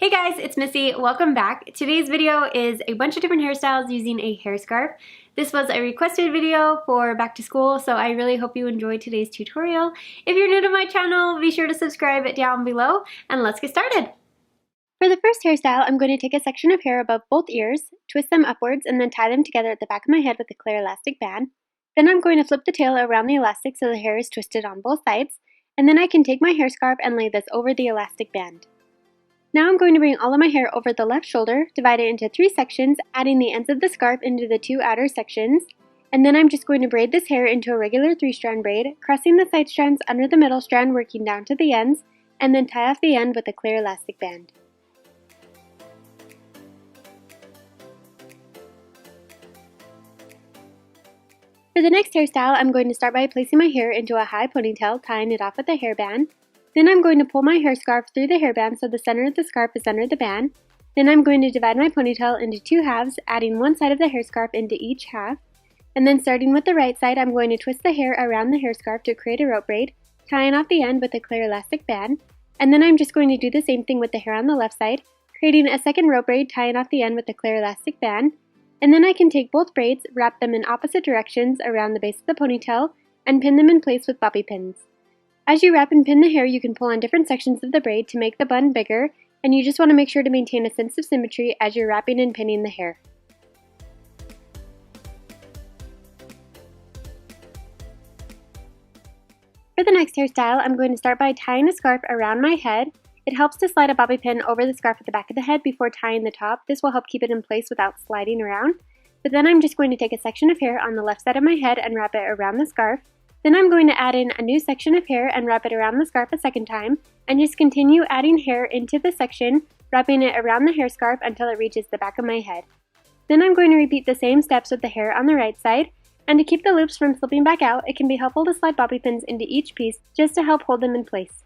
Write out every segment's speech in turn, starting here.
Hey guys, it's Missy. Welcome back. Today's video is a bunch of different hairstyles using a hair scarf. This was a requested video for back to school, so I really hope you enjoyed today's tutorial. If you're new to my channel, be sure to subscribe down below, and let's get started. For the first hairstyle, I'm going to take a section of hair above both ears, twist them upwards, and then tie them together at the back of my head with a clear elastic band. Then I'm going to flip the tail around the elastic so the hair is twisted on both sides, and then I can take my hair scarf and lay this over the elastic band. Now I'm going to bring all of my hair over the left shoulder, divide it into 3 sections, adding the ends of the scarf into the 2 outer sections, and then I'm just going to braid this hair into a regular 3-strand braid, crossing the side strands under the middle strand, working down to the ends, and then tie off the end with a clear elastic band. For the next hairstyle, I'm going to start by placing my hair into a high ponytail, tying it off with a hairband. Then I'm going to pull my hair scarf through the hairband so the center of the scarf is under the band. Then I'm going to divide my ponytail into 2 halves, adding one side of the hair scarf into each half. And then starting with the right side, I'm going to twist the hair around the hair scarf to create a rope braid, tying off the end with a clear elastic band. And then I'm just going to do the same thing with the hair on the left side, creating a second rope braid, tying off the end with a clear elastic band. And then I can take both braids, wrap them in opposite directions around the base of the ponytail, and pin them in place with bobby pins. As you wrap and pin the hair, you can pull on different sections of the braid to make the bun bigger, and you just want to make sure to maintain a sense of symmetry as you're wrapping and pinning the hair. For the next hairstyle, I'm going to start by tying a scarf around my head. It helps to slide a bobby pin over the scarf at the back of the head before tying the top. This will help keep it in place without sliding around. But then I'm just going to take a section of hair on the left side of my head and wrap it around the scarf. Then I'm going to add in a new section of hair and wrap it around the scarf a second time, and just continue adding hair into the section, wrapping it around the hair scarf until it reaches the back of my head. Then I'm going to repeat the same steps with the hair on the right side, and to keep the loops from slipping back out, it can be helpful to slide bobby pins into each piece just to help hold them in place.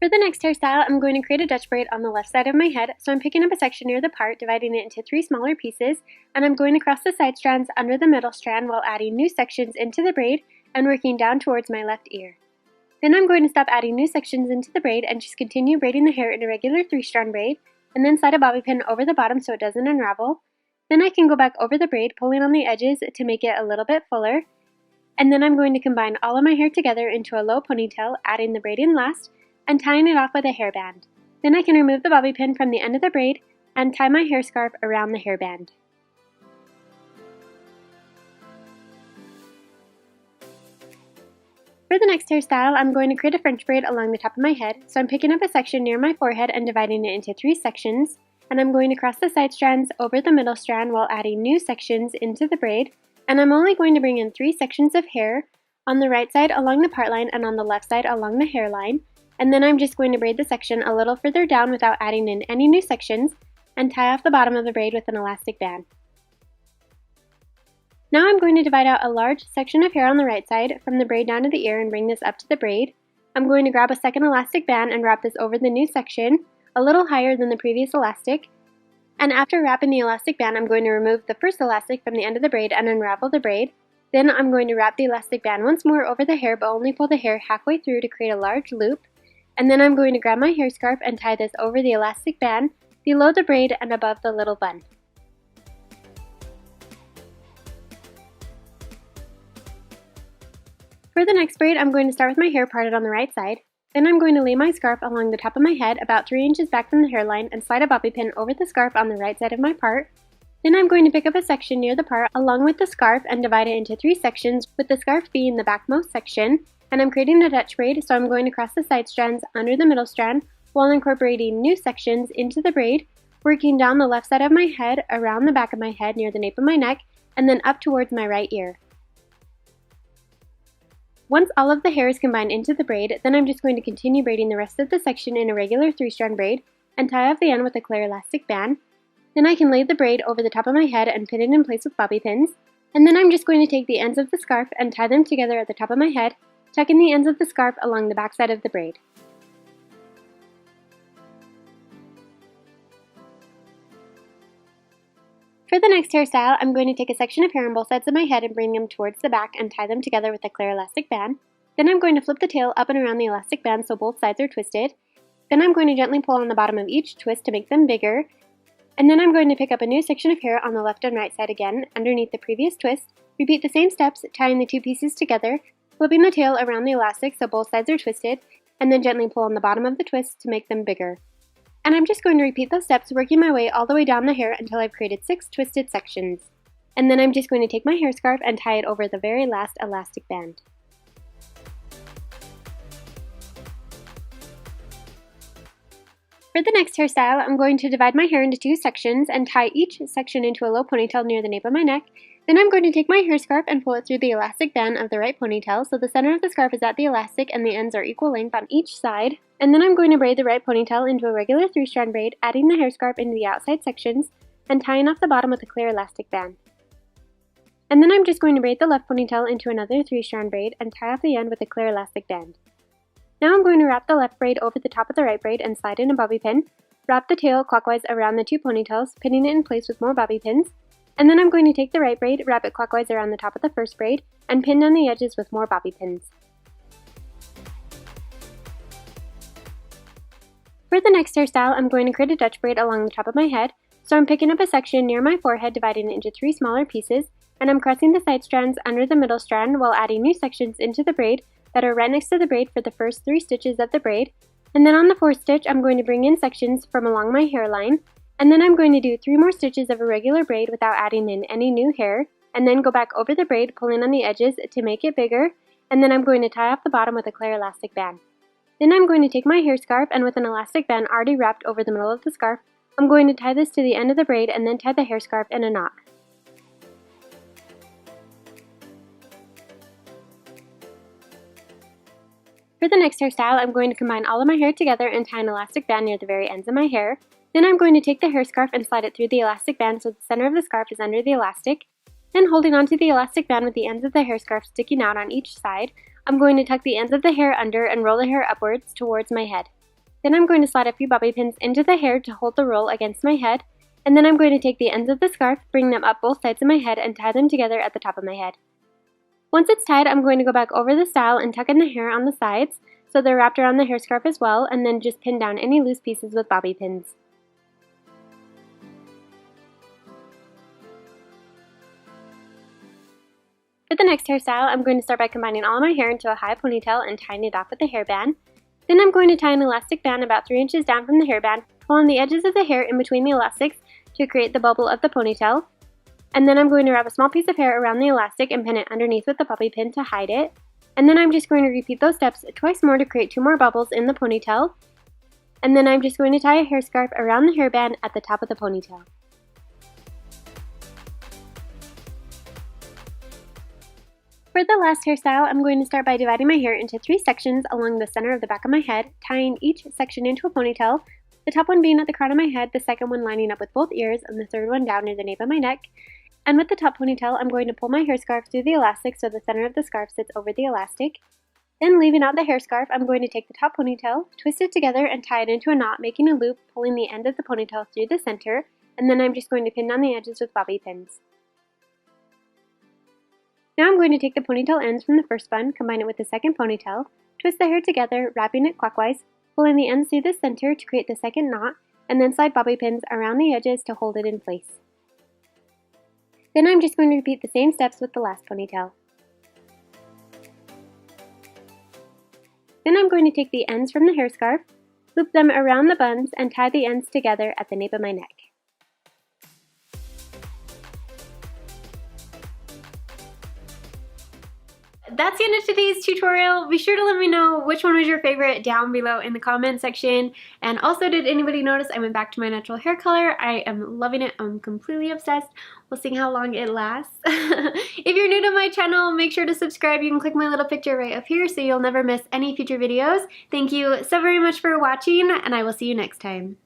For the next hairstyle, I'm going to create a Dutch braid on the left side of my head, so I'm picking up a section near the part, dividing it into 3 smaller pieces, and I'm going to cross the side strands under the middle strand while adding new sections into the braid and working down towards my left ear. Then I'm going to stop adding new sections into the braid and just continue braiding the hair in a regular 3-strand braid, and then slide a bobby pin over the bottom so it doesn't unravel. Then I can go back over the braid, pulling on the edges to make it a little bit fuller, and then I'm going to combine all of my hair together into a low ponytail, adding the braid in last, and tying it off with a hairband. Then I can remove the bobby pin from the end of the braid and tie my hair scarf around the hairband. For the next hairstyle, I'm going to create a French braid along the top of my head, so I'm picking up a section near my forehead and dividing it into 3 sections, and I'm going to cross the side strands over the middle strand while adding new sections into the braid, and I'm only going to bring in 3 sections of hair, on the right side along the part line and on the left side along the hairline. And then I'm just going to braid the section a little further down without adding in any new sections and tie off the bottom of the braid with an elastic band. Now I'm going to divide out a large section of hair on the right side from the braid down to the ear and bring this up to the braid. I'm going to grab a second elastic band and wrap this over the new section, a little higher than the previous elastic. And after wrapping the elastic band, I'm going to remove the first elastic from the end of the braid and unravel the braid. Then I'm going to wrap the elastic band once more over the hair, but only pull the hair halfway through to create a large loop. And then I'm going to grab my hair scarf and tie this over the elastic band, below the braid and above the little bun. For the next braid, I'm going to start with my hair parted on the right side. Then I'm going to lay my scarf along the top of my head about 3 inches back from the hairline and slide a bobby pin over the scarf on the right side of my part. Then I'm going to pick up a section near the part along with the scarf and divide it into 3 sections, with the scarf being the backmost section. And I'm creating a Dutch braid, so I'm going to cross the side strands under the middle strand while incorporating new sections into the braid, working down the left side of my head, around the back of my head near the nape of my neck, and then up towards my right ear. Once all of the hair is combined into the braid, then I'm just going to continue braiding the rest of the section in a regular 3-strand braid and tie off the end with a clear elastic band. Then I can lay the braid over the top of my head and pin it in place with bobby pins. And then I'm just going to take the ends of the scarf and tie them together at the top of my head, tucking the ends of the scarf along the back side of the braid. For the next hairstyle, I'm going to take a section of hair on both sides of my head and bring them towards the back and tie them together with a clear elastic band. Then I'm going to flip the tail up and around the elastic band so both sides are twisted. Then I'm going to gently pull on the bottom of each twist to make them bigger. And then I'm going to pick up a new section of hair on the left and right side again, underneath the previous twist. Repeat the same steps, tying the two pieces together, flipping the tail around the elastic so both sides are twisted, and then gently pull on the bottom of the twist to make them bigger. And I'm just going to repeat those steps, working my way all the way down the hair until I've created 6 twisted sections. And then I'm just going to take my hair scarf and tie it over the very last elastic band. For the next hairstyle, I'm going to divide my hair into 2 sections and tie each section into a low ponytail near the nape of my neck. Then I'm going to take my hair scarf and pull it through the elastic band of the right ponytail so the center of the scarf is at the elastic and the ends are equal length on each side. And then I'm going to braid the right ponytail into a regular 3-strand braid, adding the hair scarf into the outside sections and tying off the bottom with a clear elastic band. And then I'm just going to braid the left ponytail into another 3-strand braid and tie off the end with a clear elastic band. Now I'm going to wrap the left braid over the top of the right braid and slide in a bobby pin. Wrap the tail clockwise around the 2 ponytails, pinning it in place with more bobby pins. And then I'm going to take the right braid, wrap it clockwise around the top of the first braid, and pin down the edges with more bobby pins. For the next hairstyle, I'm going to create a Dutch braid along the top of my head. So I'm picking up a section near my forehead, dividing it into 3 smaller pieces, and I'm crossing the side strands under the middle strand while adding new sections into the braid that are right next to the braid for the first 3 stitches of the braid. And then on the 4th stitch, I'm going to bring in sections from along my hairline, and then I'm going to do 3 more stitches of a regular braid without adding in any new hair, and then go back over the braid, pulling on the edges to make it bigger, and then I'm going to tie off the bottom with a clear elastic band. Then I'm going to take my hair scarf, and with an elastic band already wrapped over the middle of the scarf, I'm going to tie this to the end of the braid and then tie the hair scarf in a knot. For the next hairstyle, I'm going to combine all of my hair together and tie an elastic band near the very ends of my hair. Then I'm going to take the hair scarf and slide it through the elastic band so the center of the scarf is under the elastic. Then holding onto the elastic band with the ends of the hair scarf sticking out on each side, I'm going to tuck the ends of the hair under and roll the hair upwards towards my head. Then I'm going to slide a few bobby pins into the hair to hold the roll against my head, and then I'm going to take the ends of the scarf, bring them up both sides of my head, and tie them together at the top of my head. Once it's tied, I'm going to go back over the style and tuck in the hair on the sides so they're wrapped around the hair scarf as well, and then just pin down any loose pieces with bobby pins. For the next hairstyle, I'm going to start by combining all of my hair into a high ponytail and tying it off with a hairband. Then I'm going to tie an elastic band about 3 inches down from the hairband, pull on the edges of the hair in between the elastics to create the bubble of the ponytail. And then I'm going to wrap a small piece of hair around the elastic and pin it underneath with the bobby pin to hide it. And then I'm just going to repeat those steps twice more to create 2 more bubbles in the ponytail. And then I'm just going to tie a hair scarf around the hairband at the top of the ponytail. For the last hairstyle, I'm going to start by dividing my hair into 3 sections along the center of the back of my head, tying each section into a ponytail, the top one being at the crown of my head, the second one lining up with both ears, and the third one down near the nape of my neck. And with the top ponytail, I'm going to pull my hair scarf through the elastic so the center of the scarf sits over the elastic. Then leaving out the hair scarf, I'm going to take the top ponytail, twist it together, and tie it into a knot, making a loop, pulling the end of the ponytail through the center, and then I'm just going to pin down the edges with bobby pins. Now I'm going to take the ponytail ends from the first bun, combine it with the second ponytail, twist the hair together, wrapping it clockwise, pulling the ends through the center to create the second knot, and then slide bobby pins around the edges to hold it in place. Then I'm just going to repeat the same steps with the last ponytail. Then I'm going to take the ends from the hair scarf, loop them around the buns, and tie the ends together at the nape of my neck. That's the end of today's tutorial. Be sure to let me know which one was your favorite down below in the comment section. And also, did anybody notice I went back to my natural hair color? I am loving it. I'm completely obsessed. We'll see how long it lasts. If you're new to my channel, make sure to subscribe. You can click my little picture right up here so you'll never miss any future videos. Thank you so very much for watching, and I will see you next time.